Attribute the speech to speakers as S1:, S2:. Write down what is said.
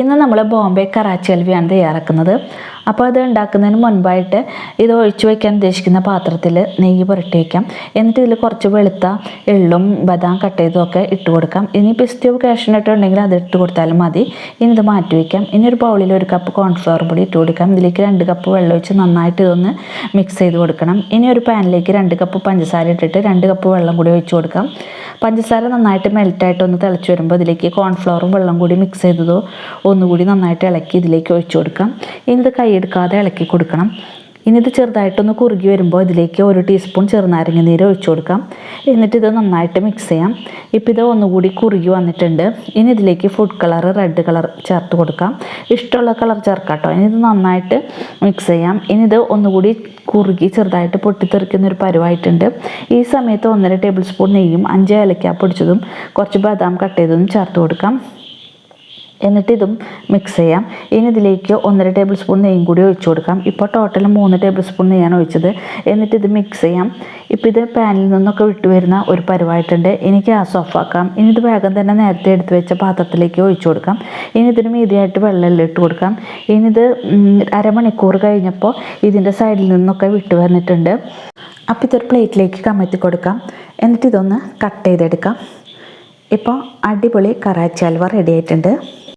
S1: ഇന്ന് നമ്മൾ ബോംബെ കറാച്ചി ഹൽവയാണ് തയ്യാറാക്കുന്നത്. അപ്പോൾ അത് ഉണ്ടാക്കുന്നതിന് മുൻപായിട്ട് ഇത് ഒഴിച്ചു വയ്ക്കാൻ ഉദ്ദേശിക്കുന്ന പാത്രത്തിൽ നെയ്യ് പുരട്ടി വയ്ക്കാം. എന്നിട്ട് ഇതിൽ കുറച്ച് വെളുത്ത എള്ളും ബദാം കട്ട് ചെയ്തൊക്കെ ഇട്ട് കൊടുക്കാം. ഇനി പിസ്തയോ കാഷ്യൂനട്ടോ ഉണ്ടെങ്കിൽ അത് ഇട്ട് കൊടുത്താലും മതി. ഇനി ഇത് മാറ്റി വയ്ക്കാം. ഇനി ഒരു ബൗളിൽ 1 കപ്പ് കോൺഫ്ലവർ പൊടി ഇട്ട് കൊടുക്കാം. ഇതിലേക്ക് 2 കപ്പ് വെള്ളം ഒഴിച്ച് നന്നായിട്ട് ഇതൊന്ന് മിക്സ് ചെയ്ത് കൊടുക്കണം. ഇനി ഒരു പാനിലേക്ക് 2 കപ്പ് പഞ്ചസാര ഇട്ടിട്ട് 2 കപ്പ് വെള്ളം കൂടി ഒഴിച്ച് കൊടുക്കാം. പഞ്ചസാര നന്നായിട്ട് മെൽറ്റായിട്ട് ഒന്ന് തിളച്ച് വരുമ്പോൾ ഇതിലേക്ക് കോൺഫ്ലവറും വെള്ളം കൂടി മിക്സ് ചെയ്തതോ ഒന്നുകൂടി നന്നായിട്ട് ഇളക്കി ഇതിലേക്ക് ഒഴിച്ചു കൊടുക്കാം. ഇനി ഇത് കൈയെടുക്കാതെ ഇളക്കി കൊടുക്കണം. ഇനി ഇത് ചെറുതായിട്ടൊന്ന് കുറുകി വരുമ്പോൾ ഇതിലേക്ക് 1 ടീസ്പൂൺ ചെറുനാരങ്ങ നീര് ഒഴിച്ചു കൊടുക്കാം. എന്നിട്ട് ഇത് നന്നായിട്ട് മിക്സ് ചെയ്യാം. ഇപ്പോൾ ഇത് ഒന്നുകൂടി കുറുകി വന്നിട്ടുണ്ട്. ഇനി ഇതിലേക്ക് ഫുഡ് കളർ റെഡ് കളർ ചേർത്ത് കൊടുക്കാം. ഇഷ്ടമുള്ള കളർ ചേർക്കാം കേട്ടോ. ഇനി ഇത് നന്നായിട്ട് മിക്സ് ചെയ്യാം. ഇനി ഇത് ഒന്നുകൂടി കുറുകി ചെറുതായിട്ട് പൊട്ടിത്തെറിക്കുന്നൊരു പരുവായിട്ടുണ്ട്. ഈ സമയത്ത് 1.5 ടേബിൾ സ്പൂൺ നെയ്യും 5 ഏലക്ക പൊടിച്ചതും കുറച്ച് ബദാം കട്ട് ചെയ്തതും ചേർത്ത് കൊടുക്കാം. എന്നിട്ട് ഇതും മിക്സ് ചെയ്യാം. ഇനി ഇതിലേക്ക് 1.5 ടേബിൾ സ്പൂൺ നെയ്യും കൂടി ഒഴിച്ചു കൊടുക്കാം. ഇപ്പോൾ ടോട്ടൽ 3 ടേബിൾ സ്പൂൺ നെയ്യാണ് ഒഴിച്ചത്. എന്നിട്ട് ഇത് മിക്സ് ചെയ്യാം. ഇപ്പോൾ ഇത് പാനിൽ നിന്നൊക്കെ വിട്ടു വരുന്ന ഒരു പരുവായിട്ടുണ്ട്. ഇനി ഗ്യാസ് ഓഫ് ആക്കാം. ഇനി ഇത് വേഗം തന്നെ നേരത്തെ എടുത്ത് വെച്ച പാത്രത്തിലേക്ക് ഒഴിച്ചു കൊടുക്കാം. ഇനി ഇതിന് മീതിയായിട്ട് വെള്ളമെല്ലാം ഇട്ട് കൊടുക്കാം. ഇനി ഇത് അരമണിക്കൂർ കഴിഞ്ഞപ്പോൾ ഇതിൻ്റെ സൈഡിൽ നിന്നൊക്കെ വിട്ടു വന്നിട്ടുണ്ട്. അപ്പോൾ ഇതൊരു പ്ലേറ്റിലേക്ക് കമഴ്ത്തി കൊടുക്കാം. എന്നിട്ട് ഇതൊന്ന് കട്ട് ചെയ്തെടുക്കാം. ഇപ്പോൾ അടിപൊളി കറാച്ചി ഹൽവ റെഡി ആയിട്ടുണ്ട്.